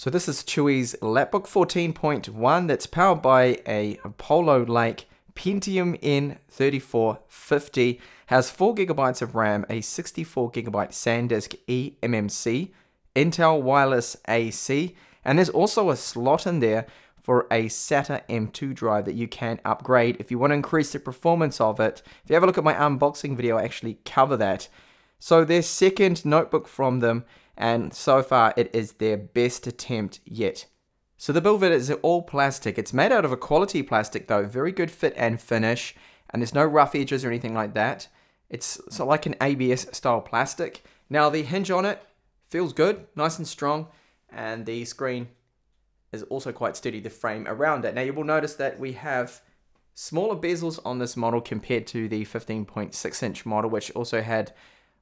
So this is Chuwi's Lapbook 14.1 that's powered by a Apollo Lake Pentium N3450, has 4GB of RAM, a 64GB SanDisk eMMC, Intel wireless AC, and there's also a slot in there for a SATA M2 drive that you can upgrade if you want to increase the performance of it. If you have a look at my unboxing video, I actually cover that. So their second notebook from them, and so far it is their best attempt yet. So the build is all plastic. It's made out of a quality plastic though, very good fit and finish, and there's no rough edges or anything like that. It's sort of like an ABS style plastic. Now the hinge on it feels good, nice and strong, and the screen is also quite sturdy, the frame around it. Now you will notice that we have smaller bezels on this model compared to the 15.6-inch model, which also had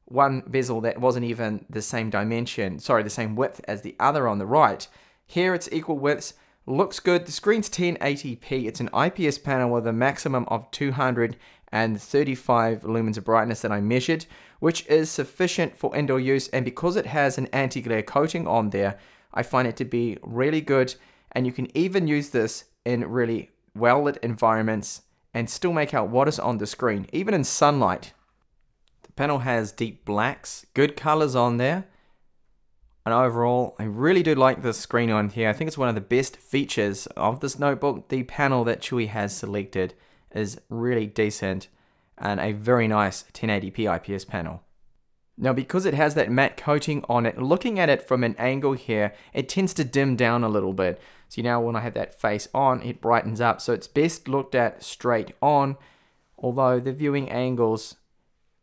one bezel that wasn't even the same dimension, the same width as the other on the right. Here it's equal widths, looks good. The screen's 1080p. It's an IPS panel with a maximum of 235 lumens of brightness that I measured, which is sufficient for indoor use, and because it has an anti-glare coating on there, I find it to be really good, and you can even use this in really well-lit environments and still make out what is on the screen, even in sunlight. The panel has deep blacks, good colors on there, and overall, I really do like this screen on here. I think it's one of the best features of this notebook. The panel that Chuwi has selected is really decent and a very nice 1080p IPS panel. Now because it has that matte coating on it, looking at it from an angle here, it tends to dim down a little bit. So now when I have that face on, it brightens up. So it's best looked at straight on, although the viewing angles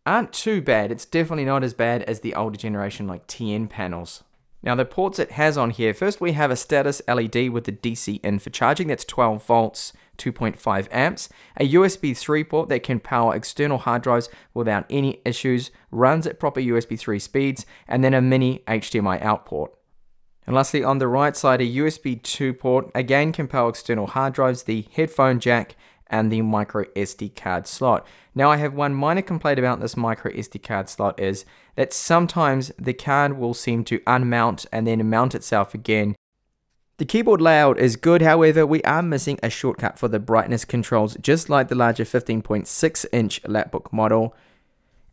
aren't too bad. It's definitely not as bad as the older generation like TN panels. Now the ports it has on here, first we have a status LED with the DC in for charging, that's 12 volts, 2.5 amps, a USB 3 port that can power external hard drives without any issues, runs at proper USB 3 speeds, and then a mini HDMI out port. And lastly on the right side, a USB 2 port, again can power external hard drives, the headphone jack, and the micro SD card slot. Now I have one minor complaint about this micro SD card slot is that sometimes the card will seem to unmount and then mount itself again. The keyboard layout is good, however we are missing a shortcut for the brightness controls just like the larger 15.6-inch Lapbook model.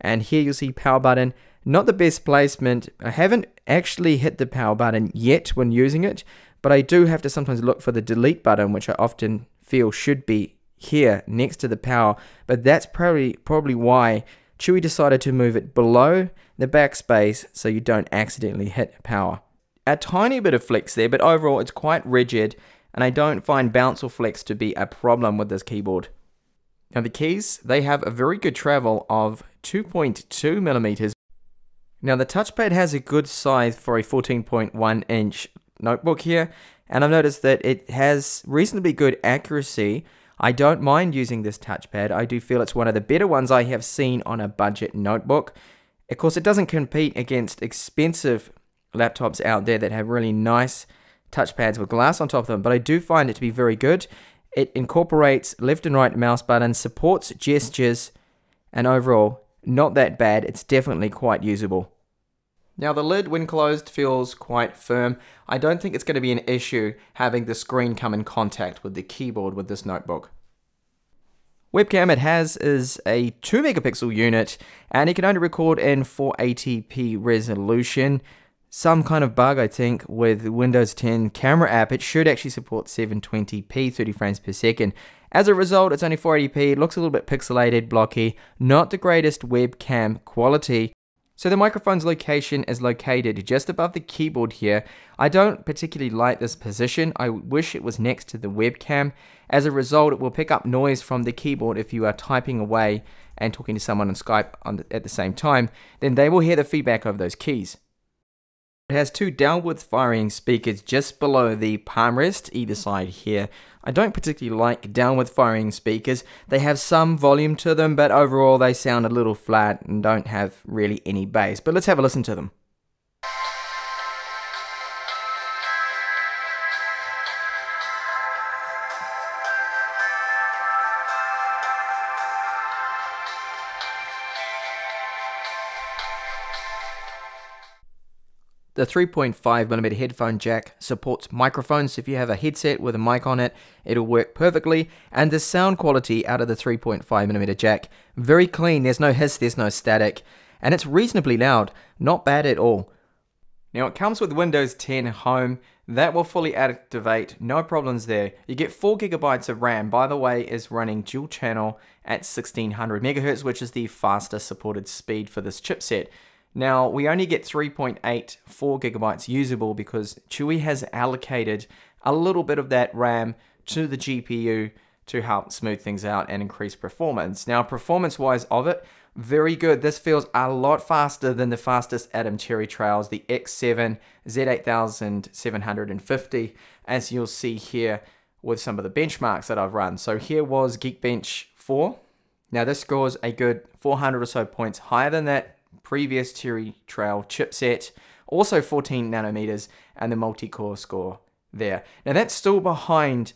And here you'll see power button, not the best placement. I haven't actually hit the power button yet when using it, but I do have to sometimes look for the delete button, which I often feel should be here next to the power, but that's probably why Chuwi decided to move it below the backspace so you don't accidentally hit power. A tiny bit of flex there, but overall it's quite rigid, and I don't find bounce or flex to be a problem with this keyboard. Now the keys, they have a very good travel of 2.2 millimeters. Now the touchpad has a good size for a 14.1-inch notebook here, and I've noticed that it has reasonably good accuracy. I don't mind using this touchpad. I do feel it's one of the better ones I have seen on a budget notebook. Of course, it doesn't compete against expensive laptops out there that have really nice touchpads with glass on top of them, but I do find it to be very good. It incorporates left and right mouse buttons, supports gestures, and overall, not that bad. It's definitely quite usable. Now the lid, when closed, feels quite firm. I don't think it's going to be an issue having the screen come in contact with the keyboard with this notebook. Webcam it has is a 2 megapixel unit, and it can only record in 480p resolution. Some kind of bug, I think, with Windows 10 camera app. It should actually support 720p, 30 frames per second. As a result, it's only 480p, it looks a little bit pixelated, blocky, not the greatest webcam quality. So the microphone's location is located just above the keyboard here. I don't particularly like this position. I wish it was next to the webcam. As a result, it will pick up noise from the keyboard if you are typing away and talking to someone on Skype at the same time. Then they will hear the feedback of those keys. It has two downward firing speakers just below the palm rest, either side here. I don't particularly like downward firing speakers. They have some volume to them, but overall they sound a little flat and don't have really any bass. But let's have a listen to them. The 3.5mm headphone jack supports microphones. If you have a headset with a mic on it, it'll work perfectly. And the sound quality out of the 3.5mm jack, very clean. There's no hiss, there's no static. And it's reasonably loud, not bad at all. Now it comes with Windows 10 Home. That will fully activate, no problems there. You get 4GB of RAM, by the way, is running dual channel at 1600 MHz, which is the fastest supported speed for this chipset. Now, we only get 3.84GB usable because Chuwi has allocated a little bit of that RAM to the GPU to help smooth things out and increase performance. Now, performance-wise of it, very good. This feels a lot faster than the fastest Atom Cherry Trails, the X7 Z8750, as you'll see here with some of the benchmarks that I've run. So here was Geekbench 4. Now, this scores a good 400 or so points higher than that previous Cherry Trail chipset, also 14 nanometers, and the multi-core score there. Now that's still behind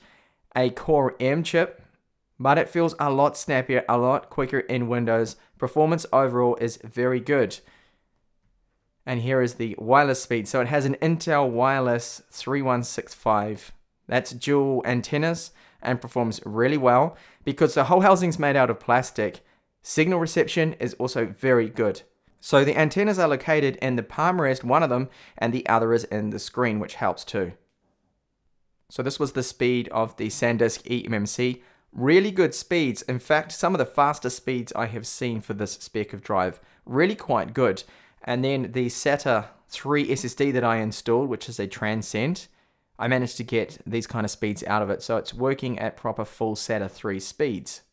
a Core M chip, but it feels a lot snappier, a lot quicker in Windows. Performance overall is very good. And here is the wireless speed. So it has an Intel Wireless 3165. That's dual antennas and performs really well. Because the whole housing's made out of plastic, signal reception is also very good. So the antennas are located in the palm rest, one of them, and the other is in the screen, which helps too. So this was the speed of the SanDisk eMMC. Really good speeds. In fact, some of the fastest speeds I have seen for this spec of drive. Really quite good. And then the SATA 3 SSD that I installed, which is a Transcend, I managed to get these kind of speeds out of it. So it's working at proper full SATA 3 speeds.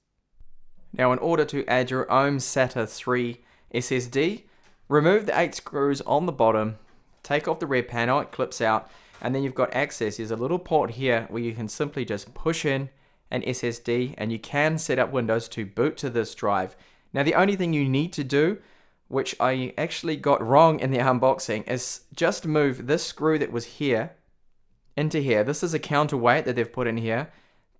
Now, in order to add your own SATA 3 SSD, remove the 8 screws on the bottom, take off the red panel, it clips out, and then you've got access. There's a little port here where you can simply just push in an SSD and you can set up Windows to boot to this drive. Now the only thing you need to do, which I actually got wrong in the unboxing, is just move this screw that was here into here. This is a counterweight that they've put in here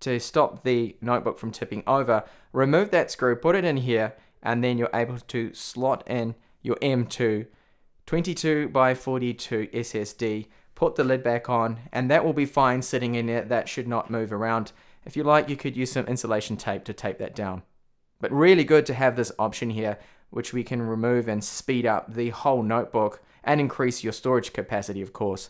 to stop the notebook from tipping over. Remove that screw, put it in here, and then you're able to slot in your M2 22 by 42 SSD, put the lid back on, and that will be fine sitting in there. That should not move around. If you like, you could use some insulation tape to tape that down. But really good to have this option here, which we can remove and speed up the whole notebook and increase your storage capacity, of course.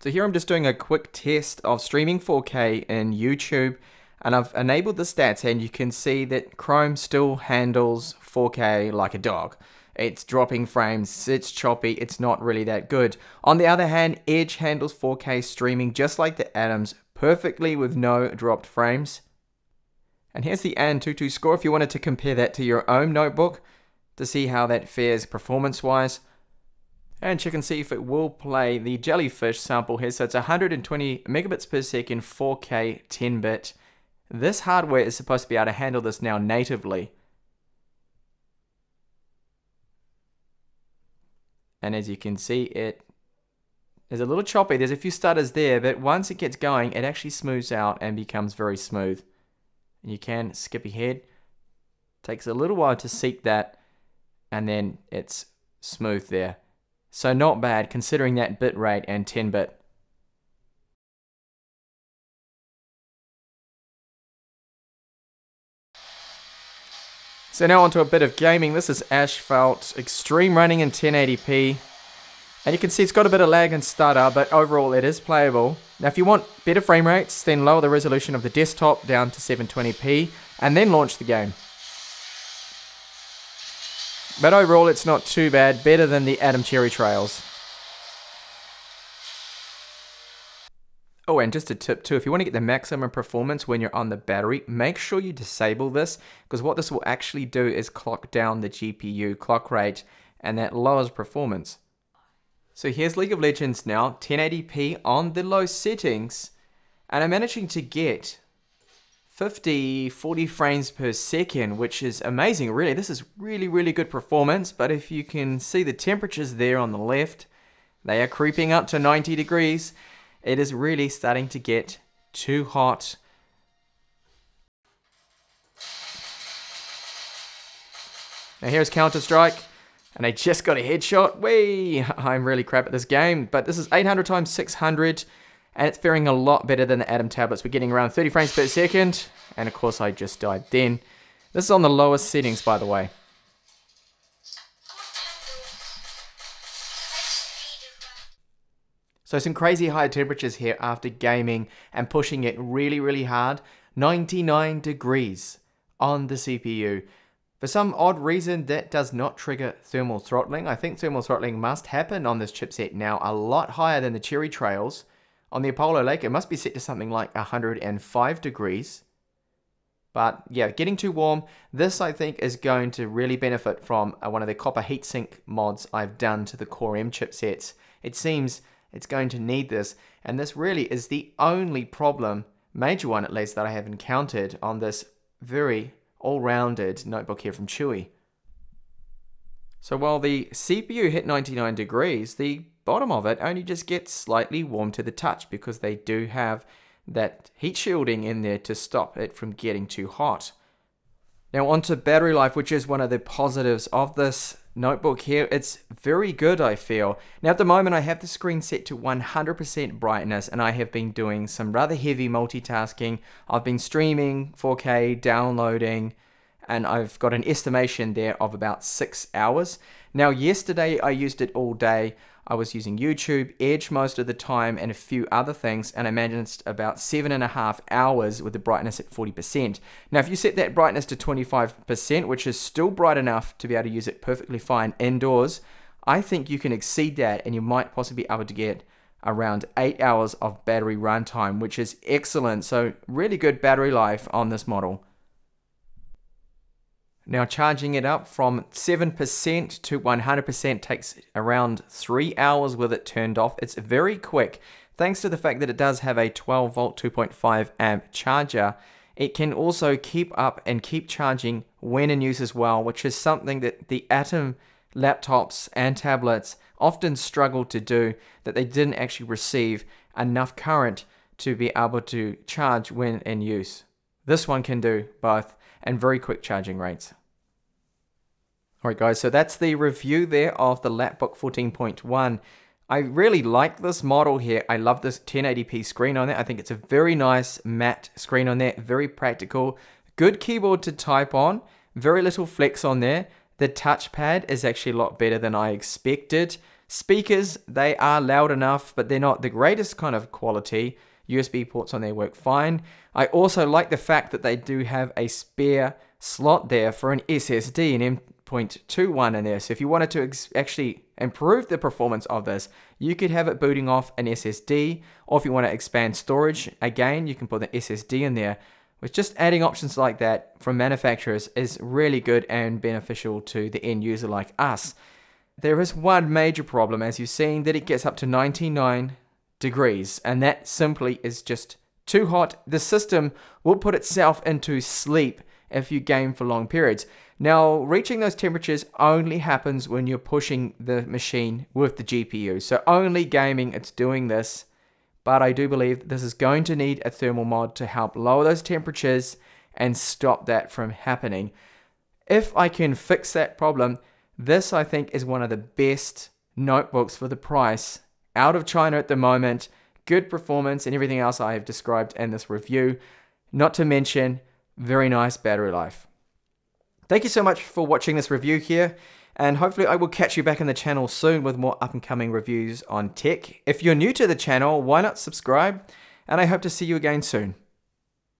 So here I'm just doing a quick test of streaming 4K in YouTube. And I've enabled the stats, and you can see that Chrome still handles 4K like a dog. It's dropping frames, it's choppy, it's not really that good. On the other hand, Edge handles 4K streaming just like the Atoms, perfectly with no dropped frames. And here's the Antutu score if you wanted to compare that to your own notebook to see how that fares performance-wise. And check and see if it will play the Jellyfish sample here. So it's 120 megabits per second, 4K, 10-bit. This hardware is supposed to be able to handle this now natively. And as you can see, it is a little choppy. There's a few stutters there, but once it gets going, it actually smooths out and becomes very smooth. And you can skip ahead. Takes a little while to seek that, and then it's smooth there. So not bad considering that bit rate and 10-bit. So now onto a bit of gaming. This is Asphalt Extreme running in 1080p. And you can see it's got a bit of lag and stutter, but overall it is playable. Now if you want better frame rates, then lower the resolution of the desktop down to 720p and then launch the game. But overall it's not too bad, better than the Atom Cherry Trails. Oh, and just a tip too, if you want to get the maximum performance when you're on the battery, make sure you disable this, because what this will actually do is clock down the GPU clock rate, and that lowers performance. So here's League of Legends now, 1080p on the low settings, and I'm managing to get 40 frames per second, which is amazing, really. This is really good performance, but if you can see the temperatures there on the left, they are creeping up to 90 degrees. It is really starting to get too hot. Now here's Counter-Strike. And I just got a headshot. Whee! I'm really crap at this game. But this is 800 times 600. And it's faring a lot better than the Atom tablets. We're getting around 30 frames per second. And of course I just died then. This is on the lowest settings, by the way. So some crazy high temperatures here after gaming and pushing it really, really hard. 99 degrees on the CPU. For some odd reason, that does not trigger thermal throttling. I think thermal throttling must happen on this chipset now a lot higher than the Cherry Trails. On the Apollo Lake, it must be set to something like 105 degrees. But yeah, getting too warm. This, I think, is going to really benefit from one of the copper heatsink mods I've done to the Core M chipsets. It seems it's going to need this, and this really is the only problem, major one at least, that I have encountered on this very all-rounded notebook here from Chuwi. So while the CPU hit 99 degrees, the bottom of it only just gets slightly warm to the touch because they do have that heat shielding in there to stop it from getting too hot. Now onto battery life, which is one of the positives of this notebook here. It's very good, I feel. Now at the moment I have the screen set to 100% brightness and I have been doing some rather heavy multitasking. I've been streaming 4K, downloading, and I've got an estimation there of about 6 hours. Now yesterday I used it all day. I was using YouTube, Edge most of the time, and a few other things, and I managed about 7.5 hours with the brightness at 40%. Now if you set that brightness to 25%, which is still bright enough to be able to use it perfectly fine indoors, I think you can exceed that and you might possibly be able to get around 8 hours of battery runtime, which is excellent. So really good battery life on this model. Now charging it up from 7% to 100% takes around 3 hours with it turned off. It's very quick. Thanks to the fact that it does have a 12 volt 2.5 amp charger, it can also keep up and keep charging when in use as well, which is something that the Atom laptops and tablets often struggle to do, that they didn't actually receive enough current to be able to charge when in use. This one can do both, and very quick charging rates. Alright guys, so that's the review there of the Lapbook 14.1. I really like this model here. I love this 1080p screen on there. I think it's a very nice matte screen on there, very practical. Good keyboard to type on, very little flex on there. The touchpad is actually a lot better than I expected. Speakers, they are loud enough, but they're not the greatest kind of quality. USB ports on there work fine. I also like the fact that they do have a spare slot there for an SSD, an M.21 in there. So if you wanted to actually improve the performance of this, you could have it booting off an SSD, or if you want to expand storage, again, you can put an SSD in there. With just adding options like that from manufacturers is really good and beneficial to the end user like us. There is one major problem, as you've seen, that it gets up to 99 degrees, and that simply is just too hot. The system will put itself into sleep if you game for long periods. Now, reaching those temperatures only happens when you're pushing the machine with the GPU. So only gaming it's doing this, but I do believe this is going to need a thermal mod to help lower those temperatures and stop that from happening. If I can fix that problem, this I think is one of the best notebooks for the price out of China at the moment. Good performance and everything else I have described in this review. Not to mention, very nice battery life. Thank you so much for watching this review here, and hopefully I will catch you back in the channel soon with more up and coming reviews on tech. If you're new to the channel, why not subscribe? And I hope to see you again soon.